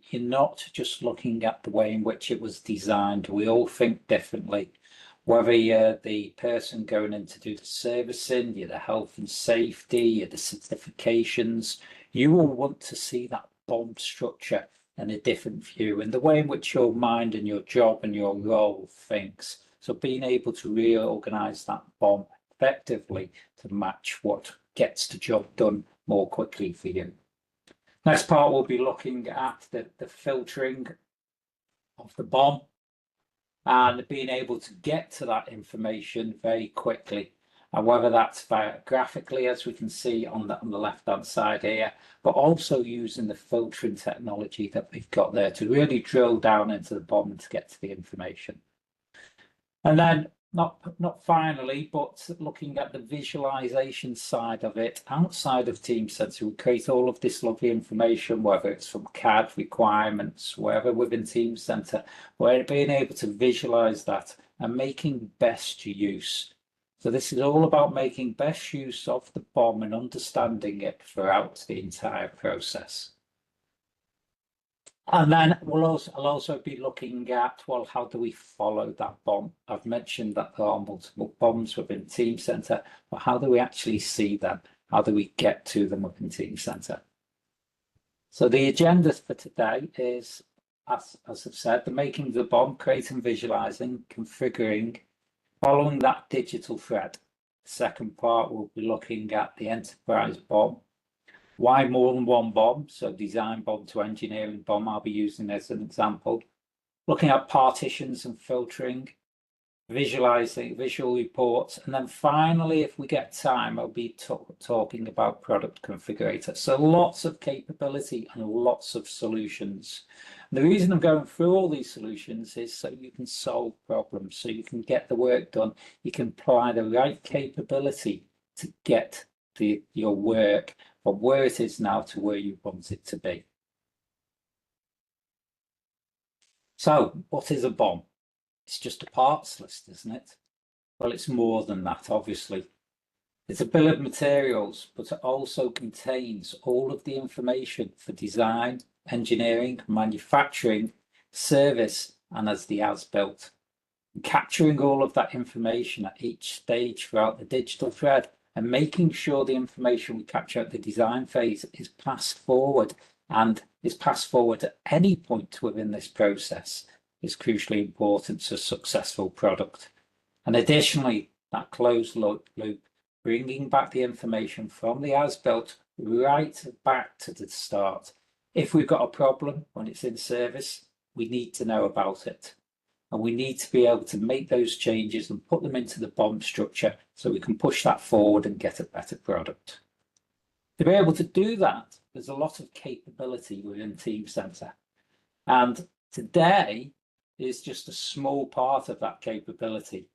you're not just looking at the way in which it was designed. We all think differently. Whether you're the person going in to do the servicing, you're the health and safety, you're the certifications, you will want to see that BOM structure in a different view, and the way in which your mind and your job and your role thinks. So being able to reorganize that BOM effectively to match what gets the job done more quickly for you. Next part, we'll be looking at the filtering of the BOM and being able to get to that information very quickly. And whether that's graphically, as we can see on the left-hand side here, but also using the filtering technology that we've got there to really drill down into the BOM and to get to the information. And then not finally, but looking at the visualization side of it outside of Teamcenter, we create all of this lovely information, whether it's from CAD requirements, wherever within Teamcenter, we're being able to visualize that and making best use. So this is all about making best use of the BOM and understanding it throughout the entire process. And then I'll also be looking at, well, how do we follow that BOM? I've mentioned that there are multiple BOMs within Teamcenter, but how do we actually see them? How do we get to them within Teamcenter? So the agenda for today is, as I've said, the making of the BOM, creating, visualizing, configuring, following that digital thread. The second part, we'll be looking at the enterprise BOM. Why more than one BOM? So design BOM to engineering BOM, I'll be using as an example. Looking at partitions and filtering, visualizing visual reports, and then finally, if we get time, I'll be talking about Product Configurator. So lots of capability and lots of solutions. And the reason I'm going through all these solutions is so you can solve problems, so you can get the work done, you can apply the right capability to get your work from where it is now to where you want it to be. So what is a BOM? It's just a parts list, isn't it? Well, it's more than that, obviously. It's a bill of materials, but it also contains all of the information for design, engineering, manufacturing, service, and as the as-built. Capturing all of that information at each stage throughout the digital thread and making sure the information we capture at the design phase is passed forward and is passed forward at any point within this process is crucially important to a successful product. And additionally, that closed loop, bringing back the information from the as-built right back to the start. If we've got a problem when it's in service, we need to know about it. And we need to be able to make those changes and put them into the BOM structure so we can push that forward and get a better product. To be able to do that, there's a lot of capability within Teamcenter. And today is just a small part of that capability,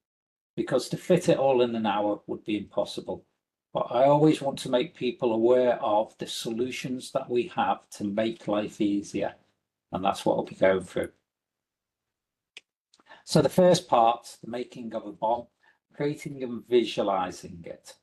because to fit it all in an hour would be impossible. But I always want to make people aware of the solutions that we have to make life easier. And that's what I'll be going through. So the first part, the making of a BOM, creating and visualizing it.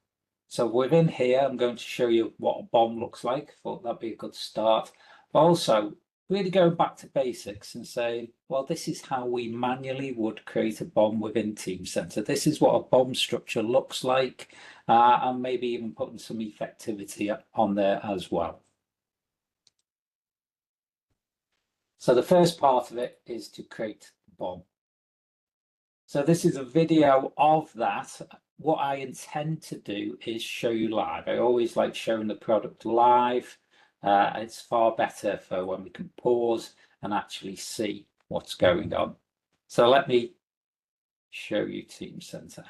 So within here, I'm going to show you what a BOM looks like. Thought that'd be a good start. But also, really going back to basics and say, well, this is how we manually would create a BOM within Teamcenter. This is what a BOM structure looks like, and maybe even putting some effectivity on there as well. So the first part of it is to create the BOM. So this is a video of that. What I intend to do is show you live. I always like showing the product live. It's far better for when we can pause and actually see what's going on. So let me show you Teamcenter.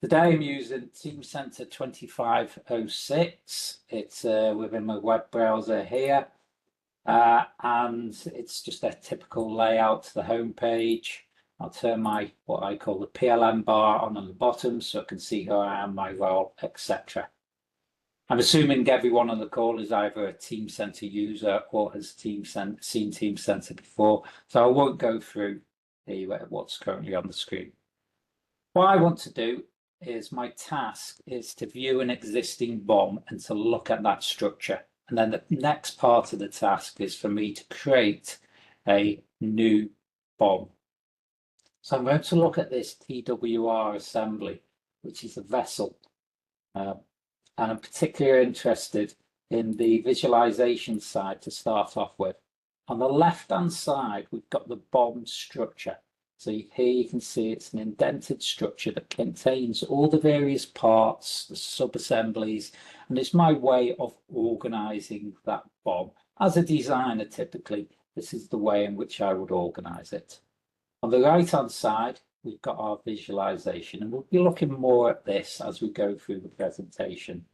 Today I'm using Teamcenter 2506. It's within my web browser here. And it's just a typical layout to the home page. I'll turn my what I call the PLM bar on the bottom so I can see who I am, my role, etc. I'm assuming everyone on the call is either a Teamcenter user or has seen Teamcenter before, so I won't go through what's currently on the screen. What I want to do is my task is to view an existing BOM and to look at that structure And then the next part of the task is for me to create a new BOM. So I'm going to look at this TWR assembly, which is a vessel. And I'm particularly interested in the visualization side to start off with. On the left-hand side, we've got the BOM structure. So here you can see it's an indented structure that contains all the various parts, the sub-assemblies, and it's my way of organizing that BOM. As a designer, typically, this is the way in which I would organize it. On the right-hand side, we've got our visualization, and we'll be looking more at this as we go through the presentation.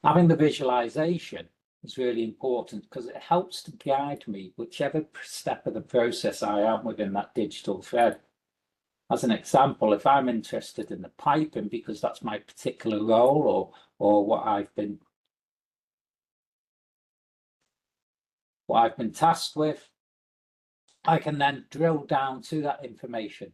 Having the visualization is really important because it helps to guide me whichever step of the process I am within that digital thread. As an example, if I'm interested in the piping because that's my particular role or what I've been tasked with, I can then drill down to that information.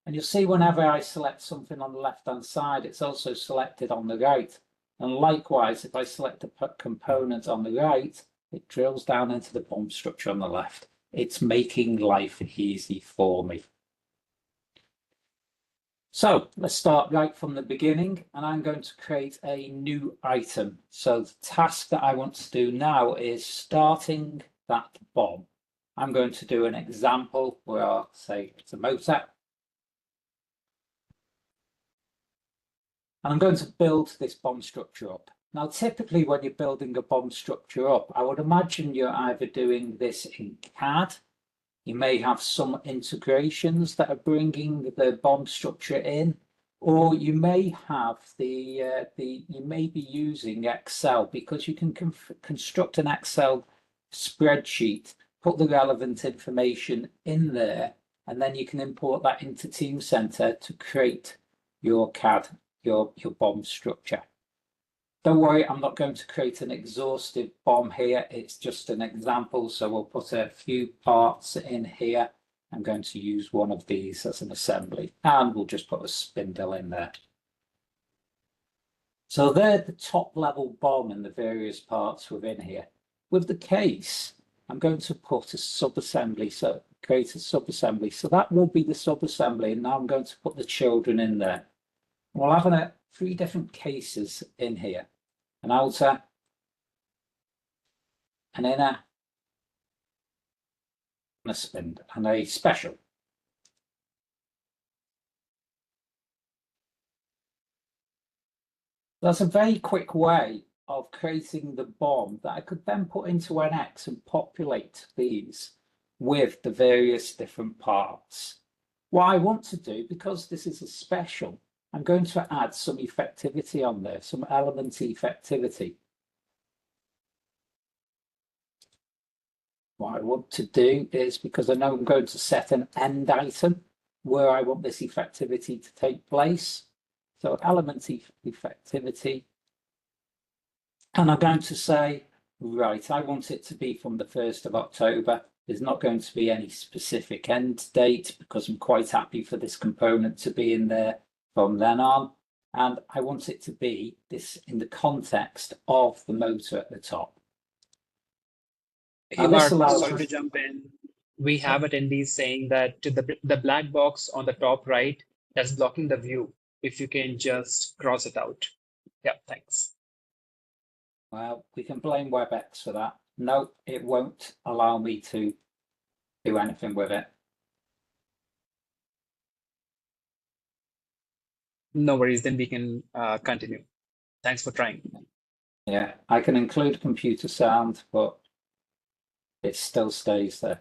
And you'll see whenever I select something on the left-hand side, it's also selected on the right. And likewise, if I select a component on the right, it drills down into the BOM structure on the left. It's making life easy for me. So let's start right from the beginning, and I'm going to create a new item. So the task that I want to do now is starting that BOM. I'm going to do an example where I'll say it's a motor. And I'm going to build this BOM structure up. Now, typically when you're building a BOM structure up, I would imagine you're either doing this in CAD. You may have some integrations that are bringing the BOM structure in, or you may have you may be using Excel because you can construct an Excel spreadsheet, put the relevant information in there, and then you can import that into Teamcenter to create your CAD, your BOM structure. Don't worry, I'm not going to create an exhaustive BOM here. It's just an example. So we'll put a few parts in here. I'm going to use one of these as an assembly, and we'll just put a spindle in there. So they're the top level BOM and the various parts within here. With the case, I'm going to put a sub-assembly, so create a sub-assembly. So that will be the sub-assembly, and now I'm going to put the children in there. We'll have 3 different cases in here: an outer, an inner, and a spindle, and a special. That's a very quick way of creating the BOM that I could then put into NX and populate these with the various different parts. What I want to do, because this is a special, I'm going to add some effectivity on there, some element effectivity. What I want to do is, because I know I'm going to set an end item where I want this effectivity to take place. So element effectivity. And I'm going to say, right, I want it to be from the 1st of October. There's not going to be any specific end date because I'm quite happy for this component to be in there from then on, and I want it to be this in the context of the motor at the top. Hey, Mark, sorry to jump in. We have attendees saying that the black box on the top right that's blocking the view, if you can just cross it out. Yeah, thanks. Well, we can blame WebEx for that. No, it won't allow me to do anything with it. No worries, then we can continue. Thanks for trying. Yeah, I can include computer sound, but it still stays there.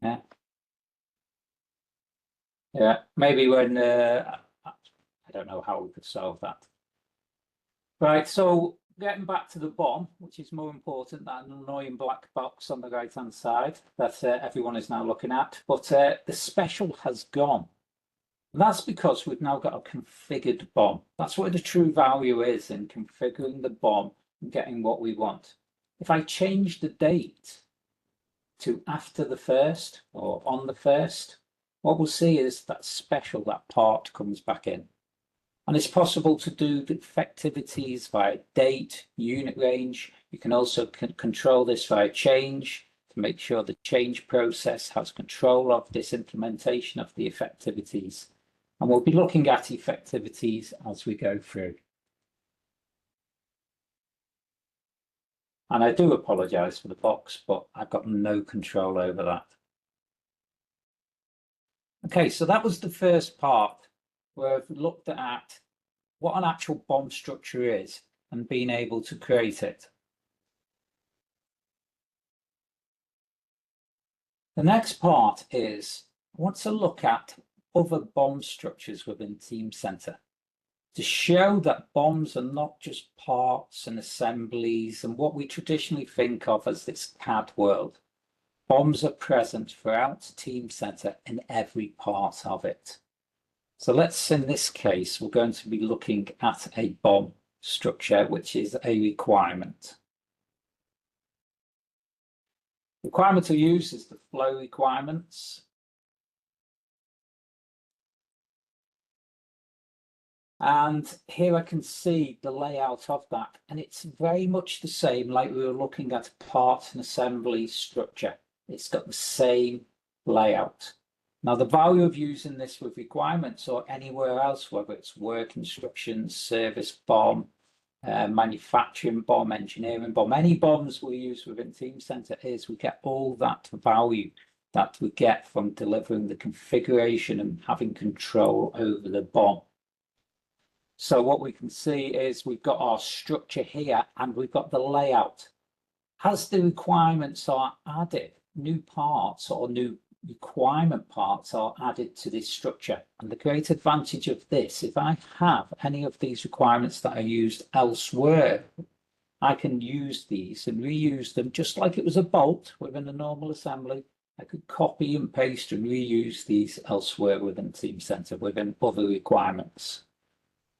Yeah. Yeah, maybe when, I don't know how we could solve that. Right, so getting back to the BOM, which is more important than an annoying black box on the right-hand side that everyone is now looking at, but the special has gone. And that's because we've now got a configured BOM. That's what the true value is in configuring the BOM and getting what we want. If I change the date to after the 1st or on the 1st, what we'll see is that special, that part comes back in. And it's possible to do the effectivities via date, unit range. You can also control this via change to make sure the change process has control of this implementation of the effectivities. And we'll be looking at effectivities as we go through. And I do apologize for the box, but I've got no control over that. Okay, so that was the first part where I've looked at what an actual BOM structure is and being able to create it. The next part is I want to look at other BOM structures within Teamcenter to show that BOMs are not just parts and assemblies and what we traditionally think of as this CAD world. BOMs are present throughout Teamcenter in every part of it. So let's, in this case, we're going to be looking at a BOM structure, which is a requirement. Requirement to use is the flow requirements. And here I can see the layout of that, and it's very much the same like we were looking at a part and assembly structure. It's got the same layout. Now, the value of using this with requirements or anywhere else, whether it's work instructions, service BOM, manufacturing BOM, engineering BOM, any BOMs we use within Teamcenter is we get all that value that we get from delivering the configuration and having control over the BOM. So what we can see is we've got our structure here and we've got the layout. As the requirements are added, new parts or new requirement parts are added to this structure. And the great advantage of this, if I have any of these requirements that are used elsewhere, I can use these and reuse them just like it was a bolt within a normal assembly. I could copy and paste and reuse these elsewhere within Teamcenter within other requirements.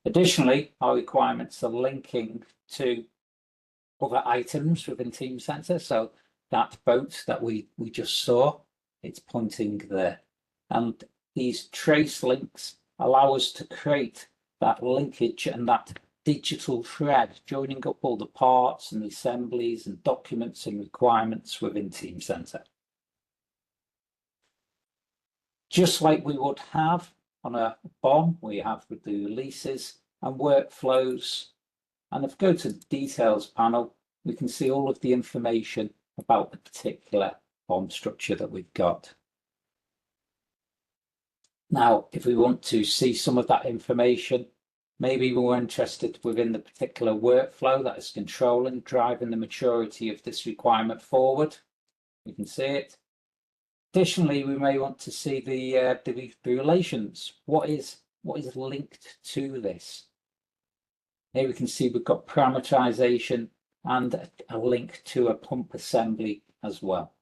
Additionally, our requirements are linking to other items within Teamcenter. So that boat that we just saw, it's pointing there. And these trace links allow us to create that linkage and that digital thread, joining up all the parts and assemblies and documents and requirements within Teamcenter. Just like we would have on a BOM, we have with the releases and workflows. And if we go to the details panel, we can see all of the information about the particular BOM structure that we've got. Now, if we want to see some of that information, maybe we're interested within the particular workflow that is controlling, driving the maturity of this requirement forward. You can see it. Additionally, we may want to see the relations. What is linked to this? Here we can see we've got parameterization and a link to a pump assembly as well.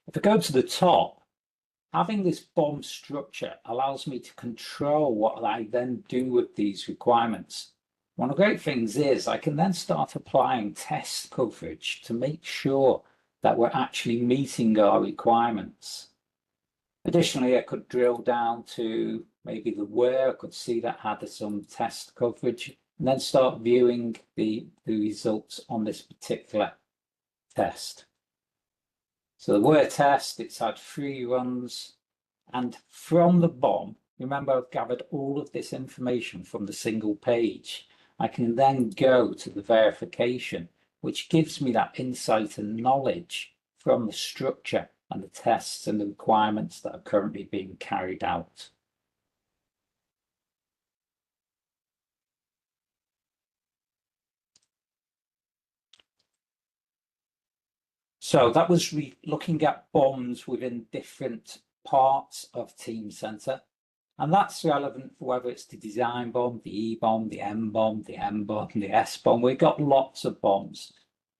If I go to the top, having this BOM structure allows me to control what I then do with these requirements. One of the great things is I can then start applying test coverage to make sure that we're actually meeting our requirements. Additionally, I could drill down to maybe the where, I could see that had some test coverage, and then start viewing the results on this particular test. So the where test, it's had 3 runs, and from the BOM, remember I've gathered all of this information from the single page. I can then go to the verification, which gives me that insight and knowledge from the structure and the tests and the requirements that are currently being carried out. So that was looking at BOMs within different parts of Teamcenter. And that's relevant for whether it's the design BOM, the E-BOM, the M-BOM, the M-BOM, the S-BOM. We've got lots of BOMs.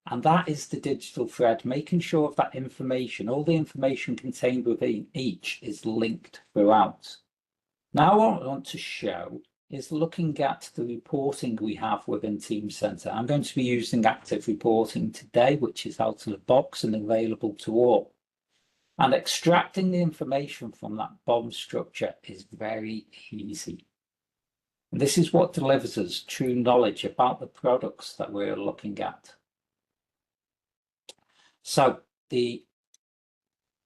And that is the digital thread, making sure that information, all the information contained within each is linked throughout. Now what I want to show is looking at the reporting we have within Teamcenter. I'm going to be using active reporting today, which is out of the box and available to all. And extracting the information from that BOM structure is very easy. This is what delivers us true knowledge about the products that we're looking at. So the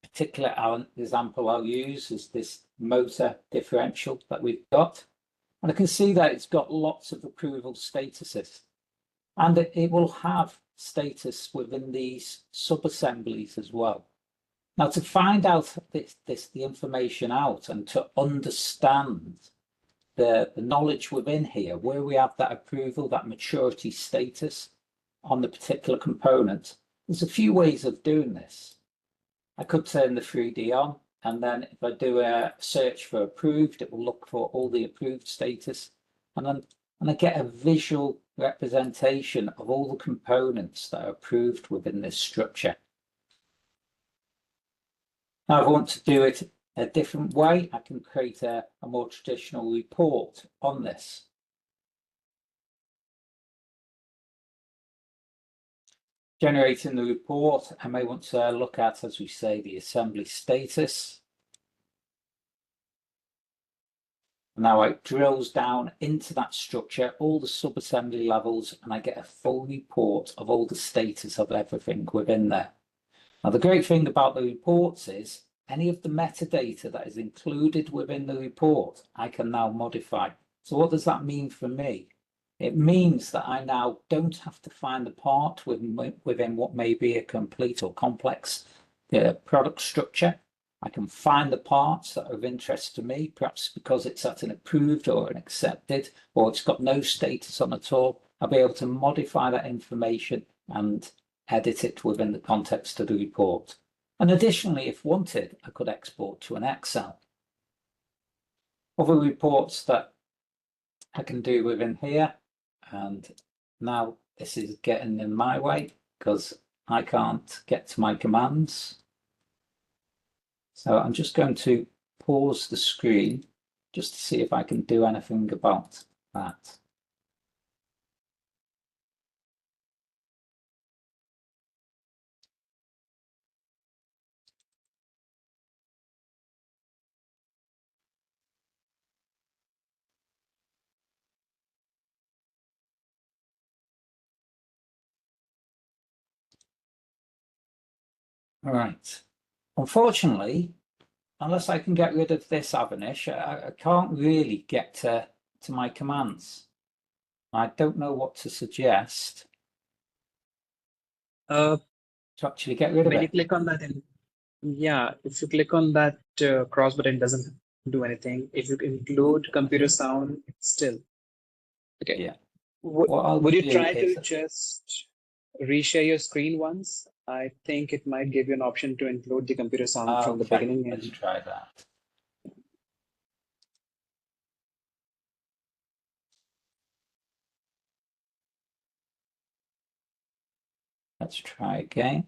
particular example I'll use is this motor differential that we've got. And I can see that it's got lots of approval statuses. And it will have status within these sub-assemblies as well. Now, to find out the information out and to understand the knowledge within here, where we have that approval, that maturity status on the particular component, there's a few ways of doing this. I could turn the 3D on, and then if I do a search for approved, it will look for all the approved status, and I get a visual representation of all the components that are approved within this structure. Now, if I want to do it a different way, I can create a more traditional report on this. Generating the report, I may want to look at, as we say, the assembly status. Now it drills down into that structure, all the sub-assembly levels, and I get a full report of all the status of everything within there. Now, the great thing about the reports is any of the metadata that is included within the report, I can now modify. So what does that mean for me? It means that I now don't have to find the part within what may be a complete or complex product structure. I can find the parts that are of interest to me, perhaps because it's at an approved or an accepted, or it's got no status on at all. I'll be able to modify that information and edit it within the context of the report. And additionally, if wanted, I could export to an Excel. Other reports that I can do within here, and now this is getting in my way because I can't get to my commands. So I'm just going to pause the screen just to see if I can do anything about that. All right. Unfortunately, unless I can get rid of this Avanish, I can't really get to my commands. I don't know what to suggest to actually get rid of When you it. click on that, yeah, if you click on that cross button, it doesn't do anything. If you include computer sound, it's still okay. Yeah. Would you try to just reshare your screen once? I think it might give you an option to include the computer sound from the beginning. Let's try that. Let's try again.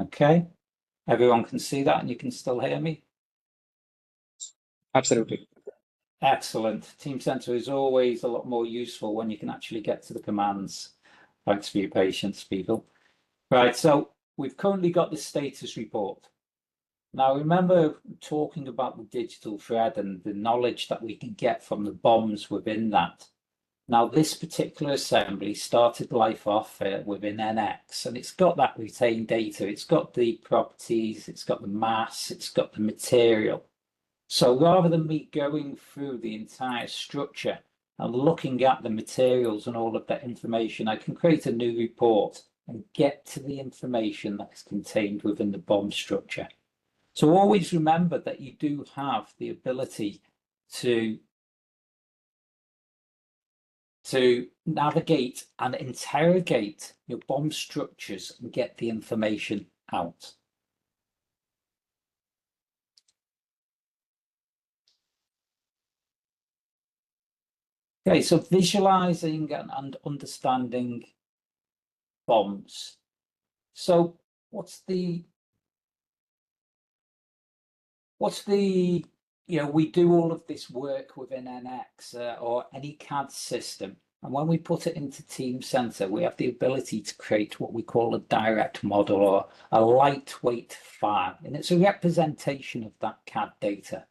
Okay. Everyone can see that and you can still hear me? Absolutely. Excellent. Teamcenter is always a lot more useful when you can actually get to the commands. Thanks for your patience, people. Right, so we've currently got the status report. Now, remember talking about the digital thread and the knowledge that we can get from the BOMs within that. Now, this particular assembly started life off within NX, and it's got that retained data. It's got the properties, it's got the mass, it's got the material. So rather than me going through the entire structure and looking at the materials and all of that information, I can create a new report and get to the information that is contained within the BOM structure. So always remember that you do have the ability to navigate and interrogate your BOM structures and get the information out. Okay, so visualizing and understanding BOMs. So what's the What's the, we do all of this work within NX or any CAD system. And when we put it into Teamcenter, we have the ability to create what we call a direct model or a lightweight file. And it's a representation of that CAD data.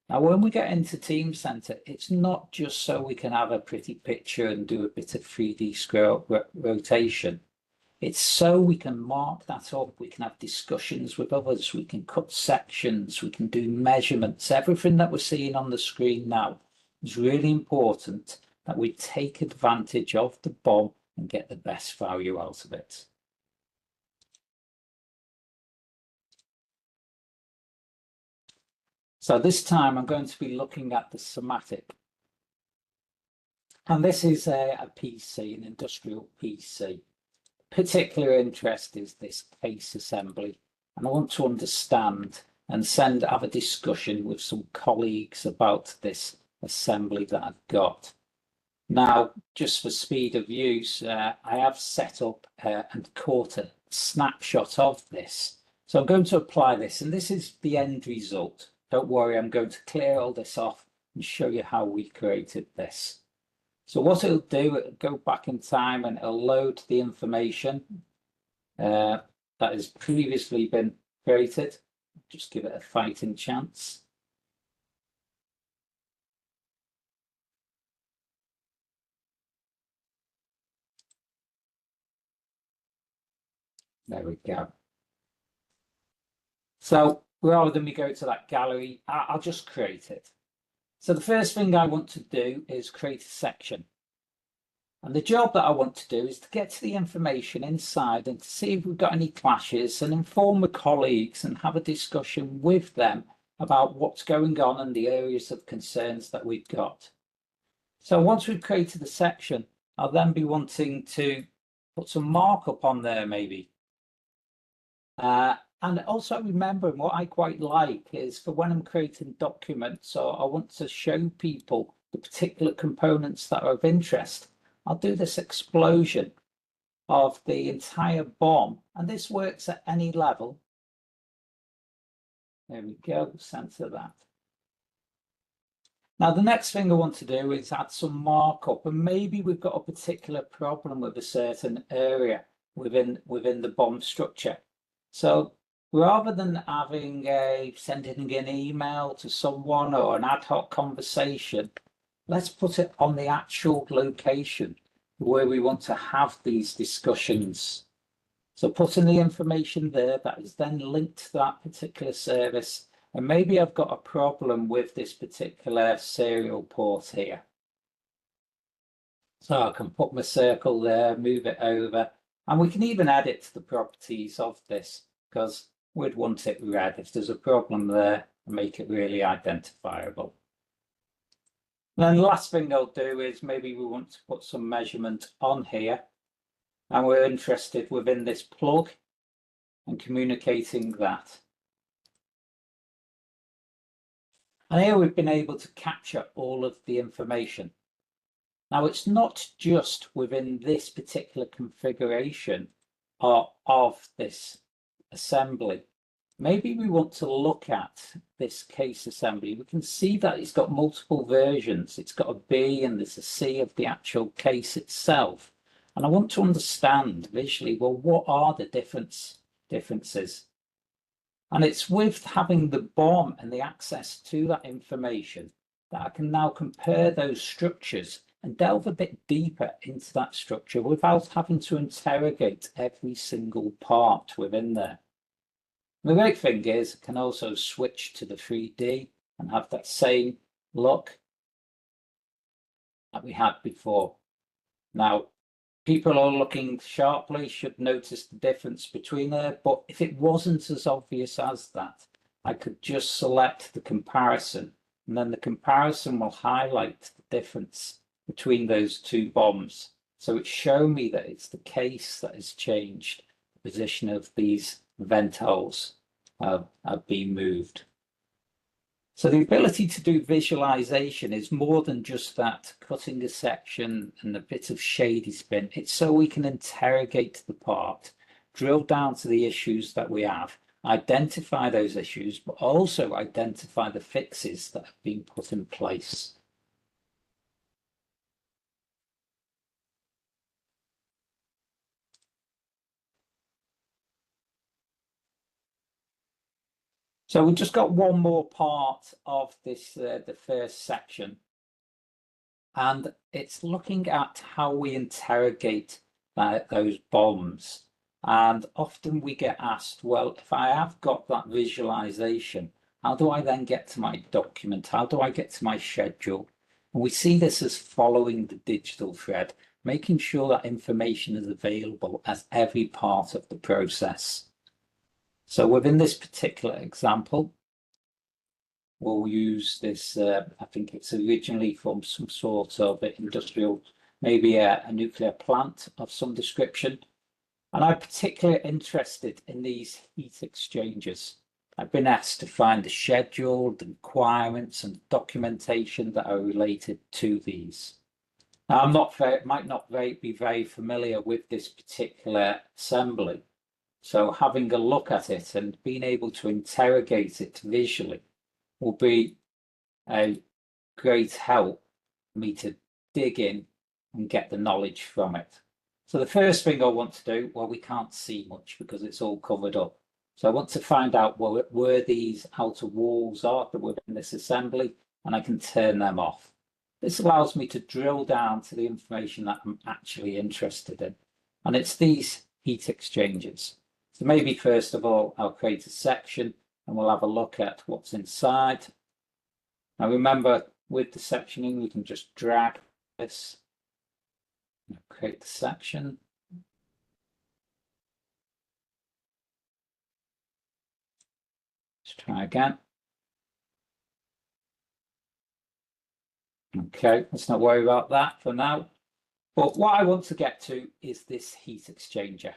Now, when we get into Teamcenter, it's not just so we can have a pretty picture and do a bit of 3D scroll rotation. It's so we can mark that up, we can have discussions with others, we can cut sections, we can do measurements. Everything that we're seeing on the screen now is really important that we take advantage of the BOM and get the best value out of it. So this time I'm going to be looking at the somatic. And this is a PC, an industrial PC. Particular interest is this case assembly. And I want to understand and have a discussion with some colleagues about this assembly that I've got. Now, just for speed of use, I have set up and caught a snapshot of this. So I'm going to apply this, and this is the end result. Don't worry, I'm going to clear all this off and show you how we created this. So what it'll do, it'll go back in time and it'll load the information that has previously been created. Just give it a fighting chance. There we go. So rather than we go to that gallery, I'll just create it. So the first thing I want to do is create a section. And the job that I want to do is to get to the information inside and to see if we've got any clashes and inform the colleagues and have a discussion with them about what's going on and the areas of concerns that we've got. So once we've created the section, I'll then be wanting to put some markup on there maybe. And also remembering what I quite like is for when I'm creating documents, so I want to show people the particular components that are of interest. I'll do this explosion of the entire BOM, and this works at any level. There we go, center that. Now, the next thing I want to do is add some markup, and maybe we've got a particular problem with a certain area within the BOM structure. So rather than sending an email to someone or an ad hoc conversation, let's put it on the actual location where we want to have these discussions. So putting the information there that is then linked to that particular service. And maybe I've got a problem with this particular serial port here. So I can put my circle there, move it over, and we can even add it to the properties of this because we'd want it red if there's a problem there and make it really identifiable. And then the last thing I'll do is maybe we want to put some measurement on here and we're interested within this plug and communicating that. And here we've been able to capture all of the information. Now it's not just within this particular configuration of this assembly. Maybe we want to look at this case assembly. We can see that it's got multiple versions. It's got a B and there's a C of the actual case itself. And I want to understand visually, well, what are the differences? And it's with having the BOM and the access to that information that I can now compare those structures and delve a bit deeper into that structure without having to interrogate every single part within there. The great thing is I can also switch to the 3D and have that same look that we had before. Now, people are looking sharply should notice the difference between there, but if it wasn't as obvious as that, I could just select the comparison, and then the comparison will highlight the difference between those two BOMs. So it's showing me that it's the case that has changed. The position of these vent holes have been moved. So the ability to do visualization is more than just that cutting a section and a bit of shady spin. It's so we can interrogate the part, drill down to the issues that we have, identify those issues, but also identify the fixes that have been put in place. So we've just got one more part of this, the first section, and it's looking at how we interrogate those BOMs. And often we get asked, well, if I have got that visualization, how do I then get to my document? How do I get to my schedule? And we see this as following the digital thread, making sure that information is available as every part of the process. So within this particular example, we'll use this, I think it's originally from some sort of industrial, maybe a nuclear plant of some description. And I'm particularly interested in these heat exchangers. I've been asked to find the schedule, the requirements and documentation that are related to these. Now, I'm not very, might not be very familiar with this particular assembly. So having a look at it and being able to interrogate it visually will be a great help for me to dig in and get the knowledge from it. So the first thing I want to do, well, we can't see much because it's all covered up. So I want to find out where these outer walls are that within this assembly, and I can turn them off. This allows me to drill down to the information that I'm actually interested in. And it's these heat exchangers. So maybe first of all, I'll create a section and we'll have a look at what's inside. Now remember, with the sectioning, we can just drag this, create the section. Let's try again. Okay, let's not worry about that for now. But what I want to get to is this heat exchanger.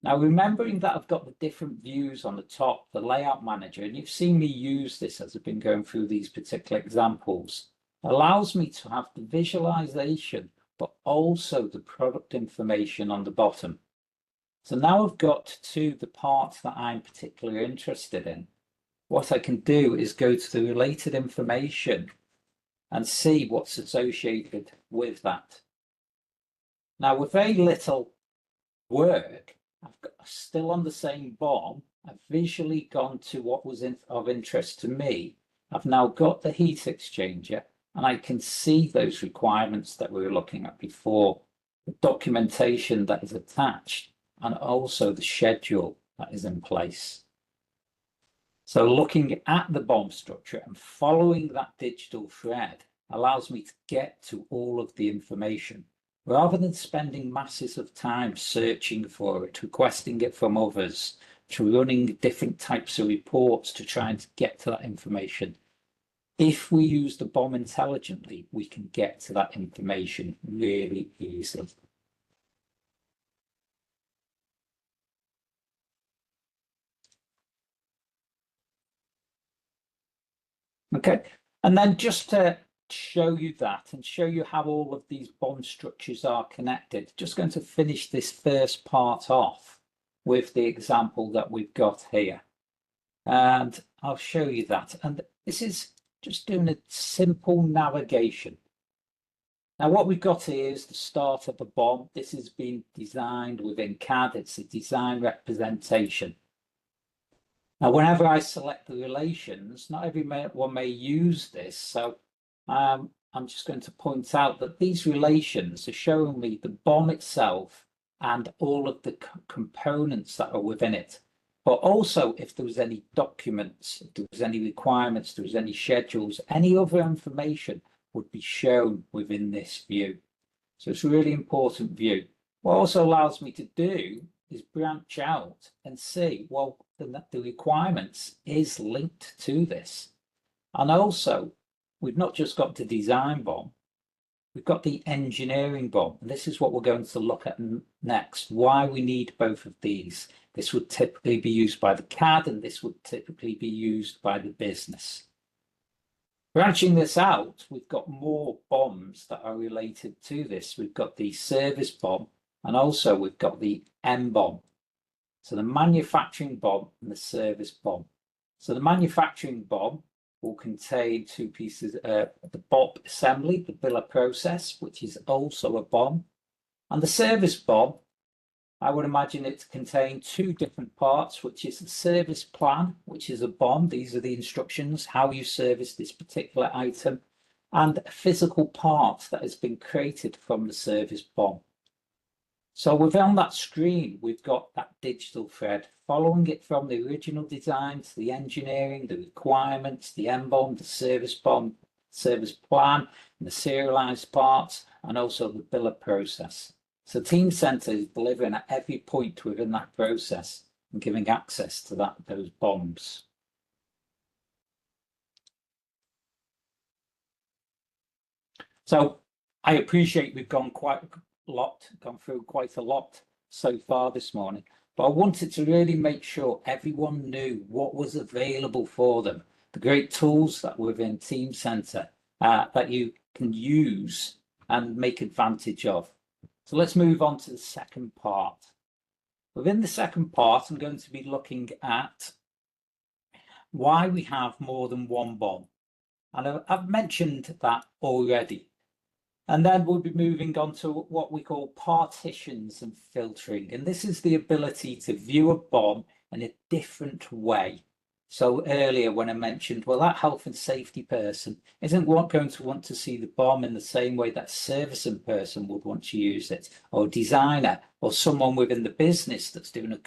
Now, remembering that I've got the different views on the top, the layout manager, and you've seen me use this as I've been going through these particular examples, allows me to have the visualization, but also the product information on the bottom. So now I've got to the parts that I'm particularly interested in. What I can do is go to the related information and see what's associated with that. Now, with very little work, I've got still on the same BOM. I've visually gone to what was of interest to me. I've now got the heat exchanger and I can see those requirements that we were looking at before, the documentation that is attached, and also the schedule that is in place. So looking at the BOM structure and following that digital thread allows me to get to all of the information, rather than spending masses of time searching for it, requesting it from others, to running different types of reports to try and get to that information. If we use the BOM intelligently, we can get to that information really easily. Okay, and then just to show you that and show you how all of these BOM structures are connected, just going to finish this first part off with the example that we've got here. And I'll show you that. And this is just doing a simple navigation. Now what we've got here is the start of the BOM. This has been designed within CAD. It's a design representation. Now, whenever I select the relations, not everyone may use this. So I'm just going to point out that these relations are showing me the BOM itself and all of the components that are within it. But also if there was any documents, if there was any requirements, there was any schedules, any other information would be shown within this view. So it's a really important view. What also allows me to do is branch out and see, well, the requirements is linked to this. And also, we've not just got the design BOM, we've got the engineering BOM. And this is what we're going to look at next, why we need both of these. This would typically be used by the CAD and this would typically be used by the business. Branching this out, we've got more BOMs that are related to this. We've got the service BOM and also we've got the M BOM. So the manufacturing BOM and the service BOM. So the manufacturing BOM will contain two pieces, the BOM assembly, the bill of process, which is also a BOM. And the service BOM, I would imagine it to contain two different parts, which is the service plan, which is a BOM. These are the instructions, how you service this particular item, and a physical part that has been created from the service BOM. So within that screen, we've got that digital thread, following it from the original design to the engineering, the requirements, the MBOM, the service BOM, service plan, and the serialized parts, and also the bill of process. So Teamcenter is delivering at every point within that process and giving access to those BOMs. So I appreciate we've gone through quite a lot so far this morning, but I wanted to really make sure everyone knew what was available for them, the great tools that were within Teamcenter that you can use and make advantage of. So let's move on to the second part. Within the second part, I'm going to be looking at why we have more than one BOM. And I've mentioned that already. And then we'll be moving on to what we call partitions and filtering. And this is the ability to view a BOM in a different way. So earlier when I mentioned, well, that health and safety person isn't going to want to see the BOM in the same way that servicing person would want to use it, or designer, or someone within the business that's doing a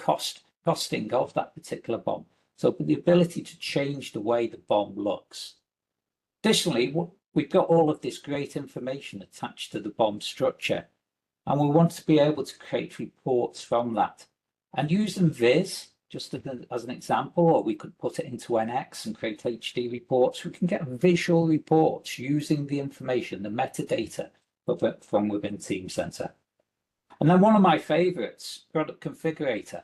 costing of that particular BOM. So the ability to change the way the BOM looks. Additionally, we've got all of this great information attached to the BOM structure, and we want to be able to create reports from that and use them viz, just as an example, or we could put it into NX and create HD reports. We can get visual reports using the information, the metadata from within Teamcenter. And then one of my favorites, Product Configurator.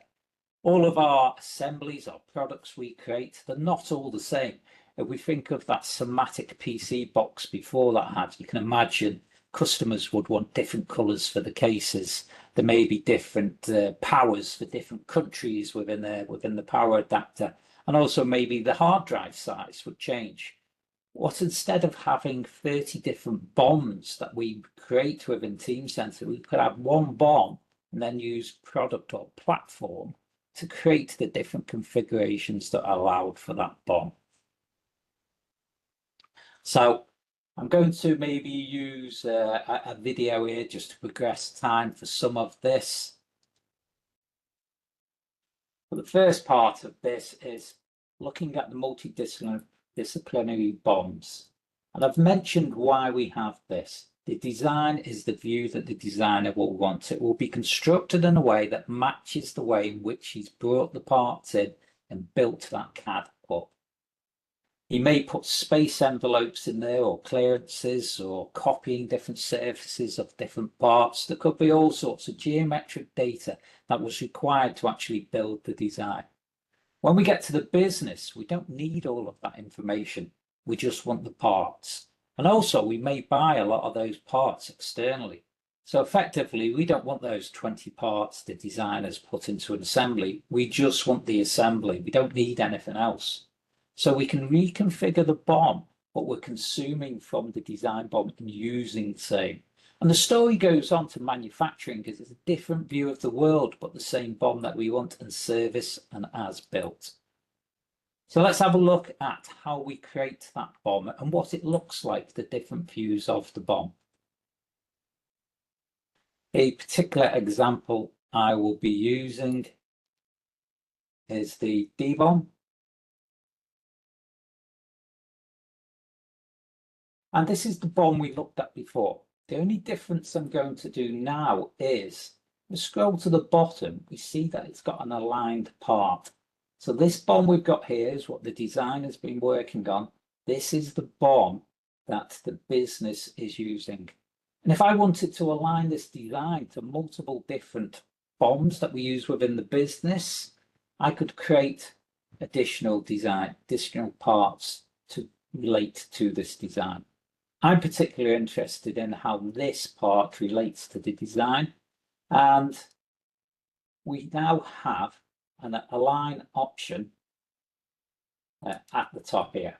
All of our assemblies, our products we create, they're not all the same. If we think of that somatic PC box before that had, you can imagine customers would want different colors for the cases. There may be different powers for different countries within the power adapter. And also maybe the hard drive size would change. What instead of having 30 different BOMs that we create within Teamcenter, we could have one BOM and then use product or platform to create the different configurations that are allowed for that BOM. So I'm going to maybe use a video here just to progress time for some of this. But the first part of this is looking at the multidisciplinary BOMs. And I've mentioned why we have this. The design is the view that the designer will want. It will be constructed in a way that matches the way in which he's brought the parts in and built that CAD up. He may put space envelopes in there, or clearances, or copying different surfaces of different parts. There could be all sorts of geometric data that was required to actually build the design. When we get to the business, we don't need all of that information. We just want the parts. And also, we may buy a lot of those parts externally. So effectively, we don't want those 20 parts the designers put into an assembly. We just want the assembly. We don't need anything else. So we can reconfigure the BOM, what we're consuming from the design BOM, and using the same. And the story goes on to manufacturing, because it's a different view of the world, but the same BOM that we want and service and as built. So let's have a look at how we create that BOM and what it looks like, the different views of the BOM. A particular example I will be using is the DBOM. And this is the BOM we looked at before. The only difference I'm going to do now is, we scroll to the bottom, we see that it's got an aligned part. So this BOM we've got here is what the designer's been working on. This is the BOM that the business is using. And if I wanted to align this design to multiple different BOMs that we use within the business, I could create additional parts to relate to this design. I'm particularly interested in how this part relates to the design, and we now have and an align option at the top here.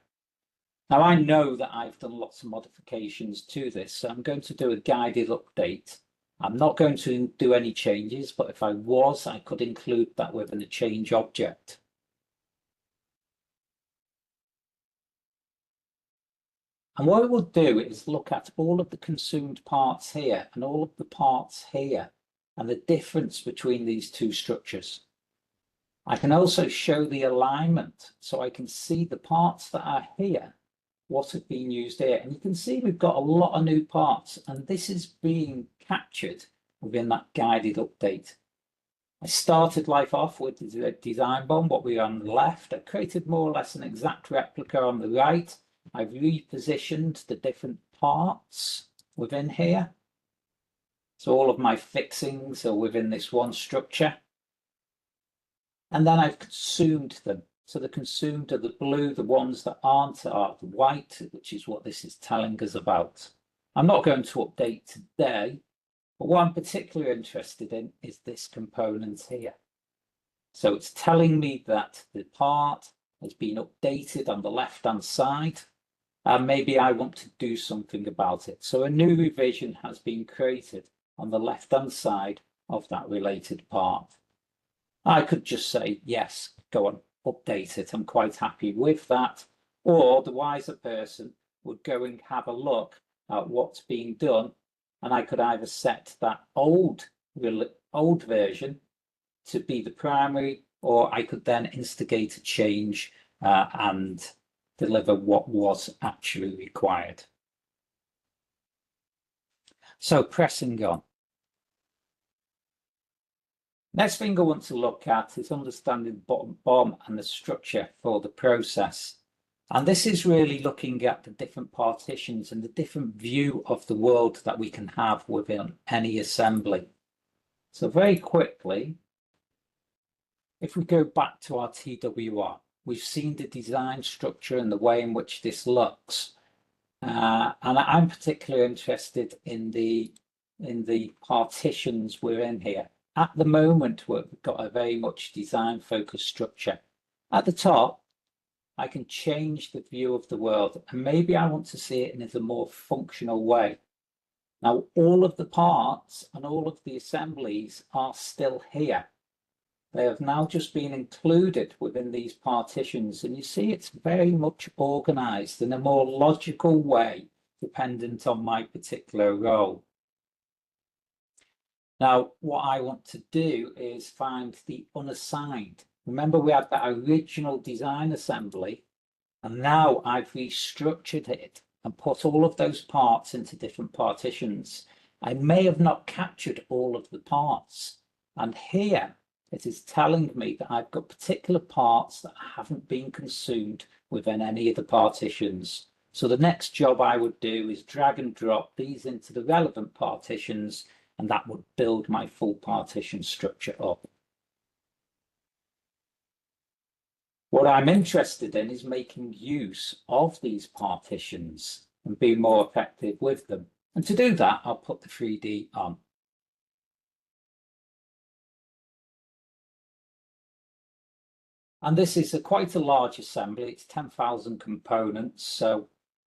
Now I know that I've done lots of modifications to this, so I'm going to do a guided update. I'm not going to do any changes, but if I was, I could include that within a change object. And what it will do is look at all of the consumed parts here and all of the parts here and the difference between these two structures. I can also show the alignment, so I can see the parts that are here, what have been used here. And you can see we've got a lot of new parts, and this is being captured within that guided update. I started life off with the design BOM, what we are on the left. I created more or less an exact replica on the right. I've repositioned the different parts within here. So all of my fixings are within this one structure. And then I've consumed them. So the consumed are the blue, the ones that aren't are the white, which is what this is telling us about. I'm not going to update today, but what I'm particularly interested in is this component here. So it's telling me that the part has been updated on the left-hand side, and maybe I want to do something about it. So a new revision has been created on the left-hand side of that related part. I could just say, yes, go on, update it. I'm quite happy with that. Or the wiser person would go and have a look at what's being done. And I could either set that old version to be the primary, or I could then instigate a change and deliver what was actually required. So pressing on. Next thing I want to look at is understanding BOM and the structure for the process. And this is really looking at the different partitions and the different view of the world that we can have within any assembly. So very quickly, if we go back to our TWR, we've seen the design structure and the way in which this looks. And I'm particularly interested in the partitions within here. At the moment, we've got a very much design-focused structure. At the top, I can change the view of the world, and maybe I want to see it in a more functional way. Now, all of the parts and all of the assemblies are still here. They have now just been included within these partitions, and you see it's very much organized in a more logical way, dependent on my particular role. Now, what I want to do is find the unassigned. Remember, we had that original design assembly, and now I've restructured it and put all of those parts into different partitions. I may have not captured all of the parts, and here it is telling me that I've got particular parts that haven't been consumed within any of the partitions. So the next job I would do is drag and drop these into the relevant partitions, and that would build my full partition structure up. What I'm interested in is making use of these partitions and being more effective with them. And to do that, I'll put the 3D on. And this is quite a large assembly. It's 10,000 components, so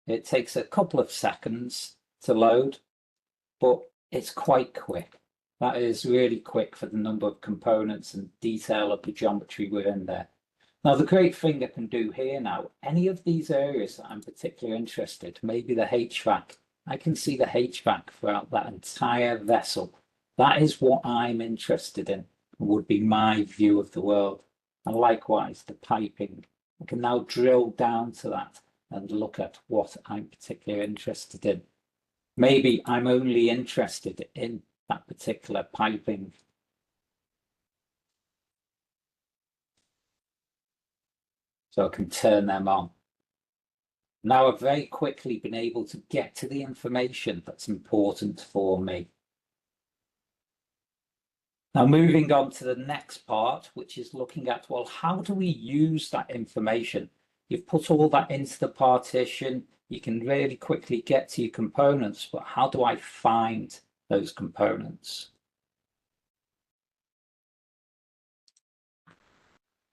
it takes a couple of seconds to load, but it's quite quick. That is really quick for the number of components and detail of the geometry within there. Now, the great thing I can do here now, any of these areas that I'm particularly interested, maybe the HVAC, I can see the HVAC throughout that entire vessel. That is what I'm interested in, would be my view of the world. And likewise, the piping. I can now drill down to that and look at what I'm particularly interested in. Maybe I'm only interested in that particular piping. So I can turn them on. Now I've very quickly been able to get to the information that's important for me. Now moving on to the next part, which is looking at, well, how do we use that information? You've put all that into the partition. You can really quickly get to your components, but how do I find those components?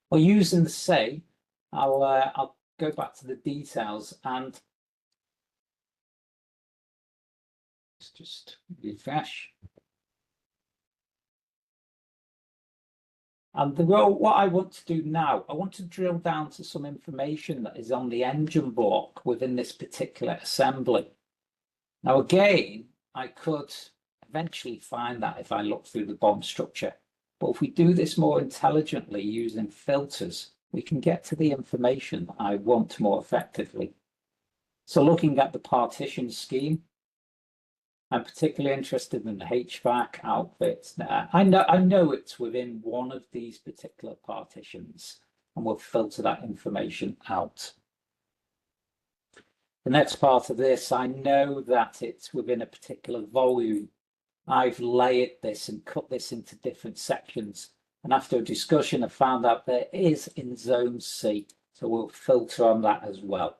Well, using the same, I'll go back to the details and just refresh. And what I want to do now, I want to drill down to some information that is on the engine block within this particular assembly. Now, again, I could eventually find that if I look through the BOM structure. But if we do this more intelligently using filters, we can get to the information that I want more effectively. So looking at the partition scheme, I'm particularly interested in the HVAC outfit. I know it's within one of these particular partitions, and we'll filter that information out. The next part of this, I know that it's within a particular volume. I've layered this and cut this into different sections. And after a discussion, I found out there is in zone C. So we'll filter on that as well.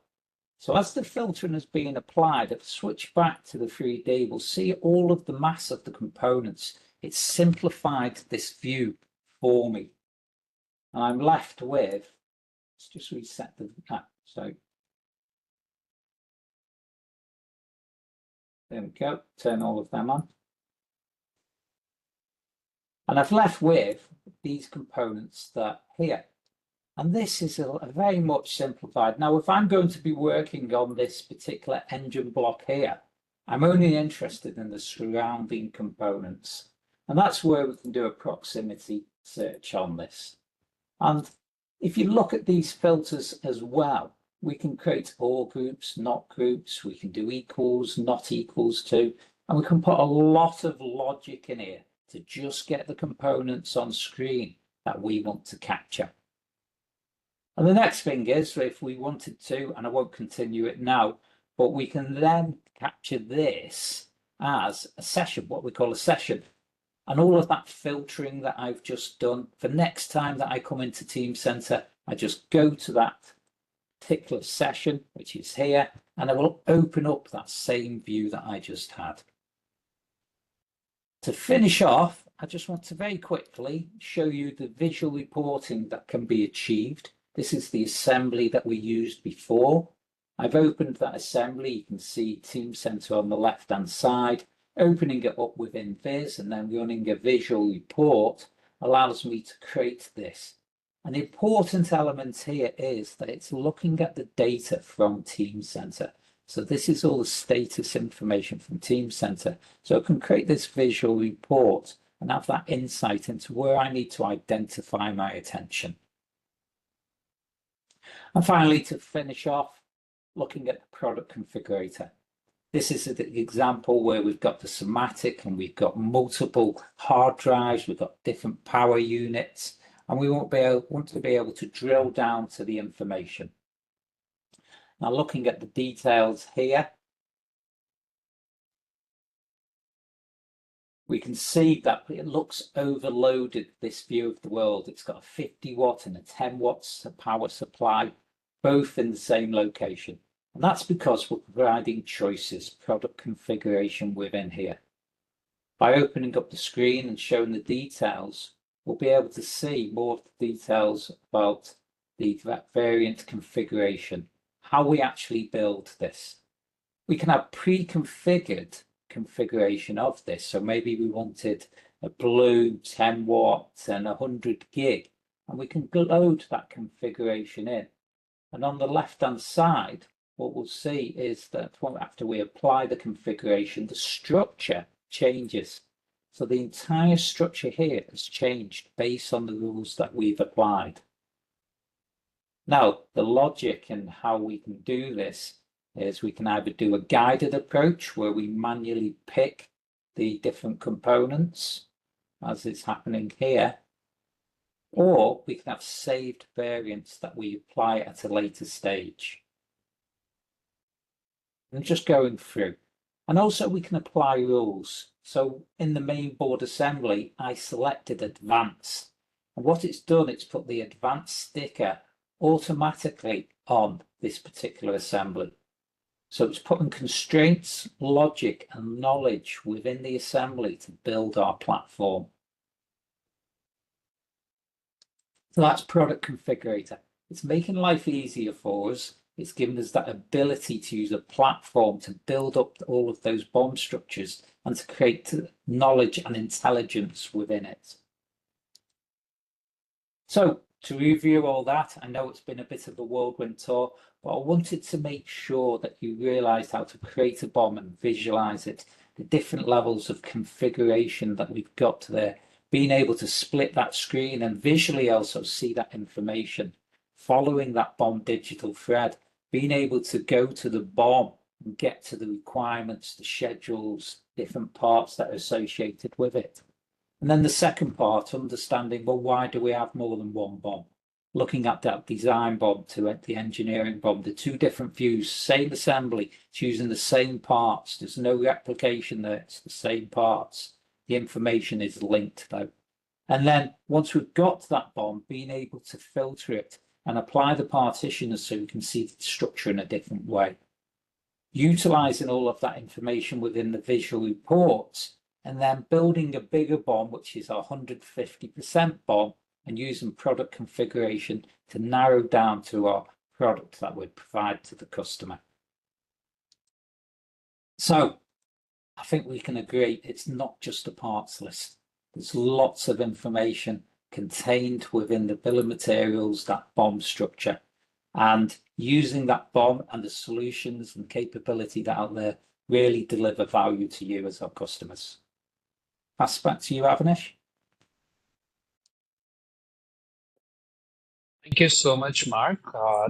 So as the filtering is being applied, if I switch back to the 3D, we'll see all of the mass of the components. It's simplified this view for me. And I'm left with, let's just reset the map. So there we go, turn all of them on. And I've left with these components that here. And this is a very much simplified. Now, if I'm going to be working on this particular engine block here, I'm only interested in the surrounding components. And that's where we can do a proximity search on this. And if you look at these filters as well, we can create all groups, not groups. We can do equals, not equals to, and we can put a lot of logic in here to just get the components on screen that we want to capture. And the next thing is, if we wanted to, and I won't continue it now, but we can then capture this as a session, what we call a session. And all of that filtering that I've just done, for next time that I come into Teamcenter, I just go to that particular session, which is here, and I will open up that same view that I just had. To finish off, I just want to very quickly show you the visual reporting that can be achieved. This is the assembly that we used before. I've opened that assembly. You can see Teamcenter on the left-hand side. Opening it up within Viz and then running a visual report allows me to create this. An important element here is that it's looking at the data from Teamcenter. So this is all the status information from Teamcenter. So I can create this visual report and have that insight into where I need to identify my attention. And finally, to finish off, looking at the product configurator. This is an example where we've got the somatic and we've got multiple hard drives, we've got different power units, and we want to be able to drill down to the information. Now, looking at the details here, we can see that it looks overloaded, this view of the world. It's got a 50 watt and a 10 watts power supply, both in the same location. And that's because we're providing choices, product configuration within here. By opening up the screen and showing the details, we'll be able to see more details about the variant configuration, how we actually build this. We can have pre-configured configuration of this. So maybe we wanted a blue 10 watts and 100 gig, and we can load that configuration in. And on the left-hand side, what we'll see is that after we apply the configuration, the structure changes. So the entire structure here has changed based on the rules that we've applied. Now, the logic and how we can do this is we can either do a guided approach where we manually pick the different components, as is happening here, or we can have saved variants that we apply at a later stage. And just going through. And also we can apply rules. So in the main board assembly, I selected advanced. And what it's done, it's put the advanced sticker automatically on this particular assembly. So it's putting constraints, logic, and knowledge within the assembly to build our platform. So that's Product Configurator. It's making life easier for us. It's given us that ability to use a platform to build up all of those BOM structures and to create knowledge and intelligence within it. So to review all that, I know it's been a bit of a whirlwind tour, but I wanted to make sure that you realized how to create a BOM and visualize it, the different levels of configuration that we've got there, being able to split that screen and visually also see that information, following that BOM digital thread, being able to go to the BOM and get to the requirements, the schedules, different parts that are associated with it. And then the second part, understanding, well, why do we have more than one BOM? Looking at that design BOM to the engineering BOM, the two different views, same assembly, it's using the same parts. There's no replication there, it's the same parts. The information is linked though. And then once we've got that BOM, being able to filter it and apply the partitioners so we can see the structure in a different way. Utilizing all of that information within the visual reports, and then building a bigger BOM, which is our 150% BOM, and using product configuration to narrow down to our product that we provide to the customer. So I think we can agree it's not just a parts list. There's lots of information contained within the bill of materials, that BOM structure, and using that BOM and the solutions and capability that are out there really deliver value to you as our customers. Pass back to you, Avinash. Thank you so much, Mark.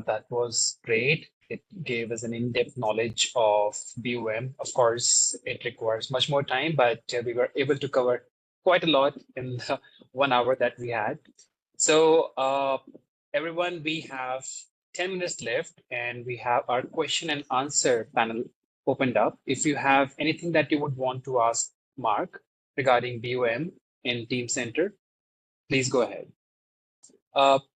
That was great. It gave us an in-depth knowledge of BOM. Of course, it requires much more time, but we were able to cover quite a lot in the 1 hour that we had. So everyone, we have 10 minutes left and we have our question and answer panel opened up. If you have anything that you would want to ask Mark regarding BOM in Teamcenter, please go ahead.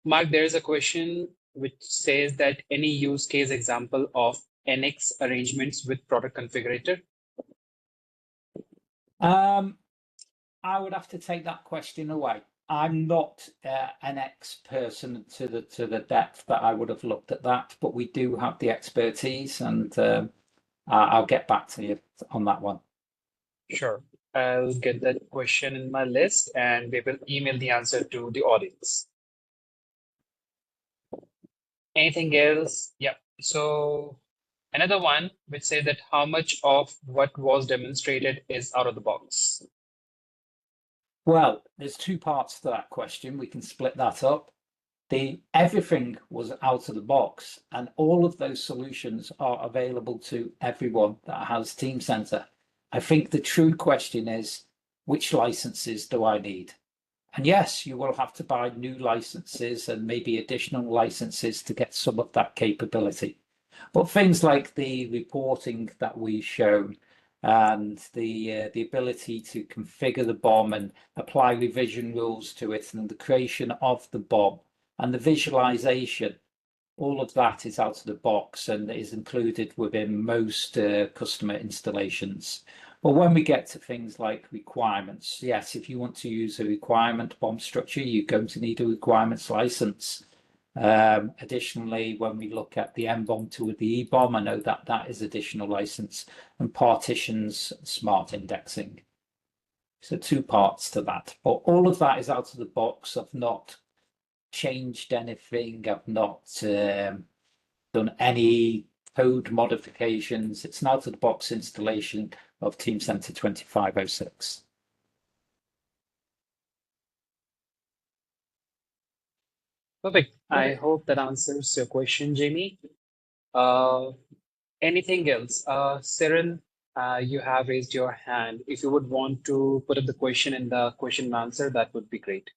Mark, there is a question which says that any use case example of NX arrangements with Product Configurator? I would have to take that question away. I'm not an X person to the depth that I would have looked at that, but we do have the expertise, and I'll get back to you on that one. Sure. I'll get that question in my list and we will email the answer to the audience. Anything else? Yeah. So another one which says that how much of what was demonstrated is out of the box? Well, there's two parts to that question. We can split that up. Everything was out of the box, and all of those solutions are available to everyone that has Teamcenter. I think the true question is, which licenses do I need? And yes, you will have to buy new licenses and maybe additional licenses to get some of that capability. But things like the reporting that we've shown and the ability to configure the BOM and apply revision rules to it, and the creation of the BOM and the visualization, all of that is out of the box and is included within most customer installations. But when we get to things like requirements, yes, if you want to use a requirement BOM structure, you're going to need a requirements license. Additionally, when we look at the MBOM to the EBOM, I know that that is additional license, and partitions, smart indexing. So two parts to that, but all of that is out of the box. I've not changed anything. I've not done any code modifications. It's an out of the box installation of Teamcenter 2506. Perfect. I hope that answers your question, Jamie. Anything else? Cyril, you have raised your hand. If you would want to put up the question in the question and answer, that would be great.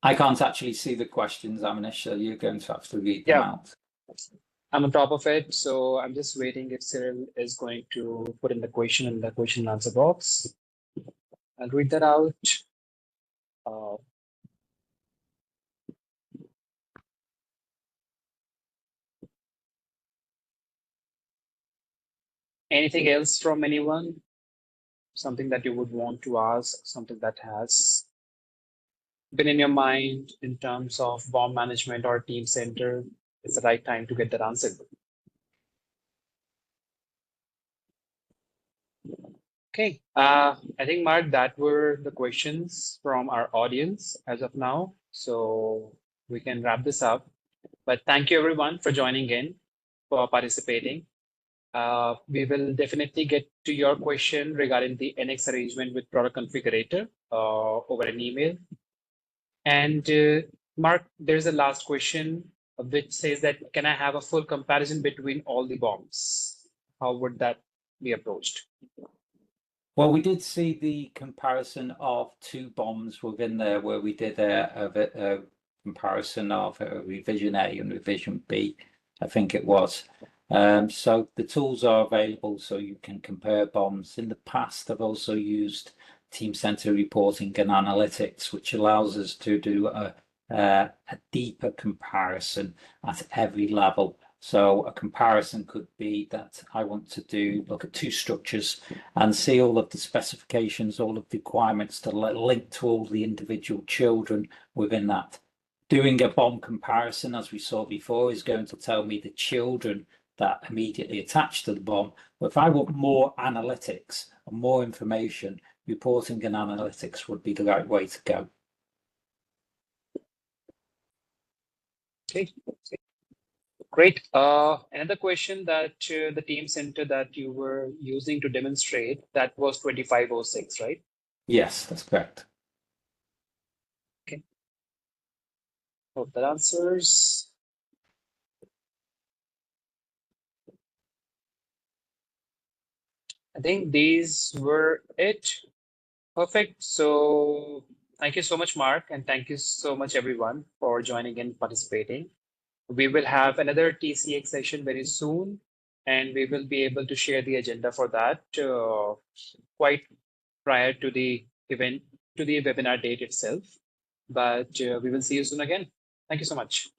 I can't actually see the questions, Avinash, so you're going to have to read them out. I'm on top of it, so I'm just waiting if Cyril is going to put in the question and answer box. I'll read that out. Anything else from anyone? Something that you would want to ask, something that has been in your mind in terms of BOM management or Teamcenter? It's the right time to get that answered. Okay, I think, Mark, that were the questions from our audience as of now. So we can wrap this up. But thank you, everyone, for joining in, for participating. We will definitely get to your question regarding the NX arrangement with Product Configurator over an email. And Mark, there's a last question which says that, can I have a full comparison between all the BOMs? How would that be approached? Well, we did see the comparison of two BOMs within there, where we did a comparison of revision A and revision B, I think it was. So the tools are available, so you can compare BOMs. In the past, I've also used Teamcenter reporting and analytics, which allows us to do a deeper comparison at every level. So a comparison could be that I want to look at two structures and see all of the specifications, all of the requirements to link to all the individual children within that. Doing a BOM comparison, as we saw before, is going to tell me the children that immediately attach to the BOM. But if I want more analytics and more information, reporting and analytics would be the right way to go. Okay. Great. Another question that the Teamcenter that you were using to demonstrate, that was 2506, right? Yes, that's correct. Okay. Hope that answers. I think these were it. Perfect. So thank you so much, Mark, and thank you so much, everyone, for joining and participating. We will have another TCX session very soon, and we will be able to share the agenda for that quite prior to the event, to the webinar date itself. But we will see you soon again. Thank you so much.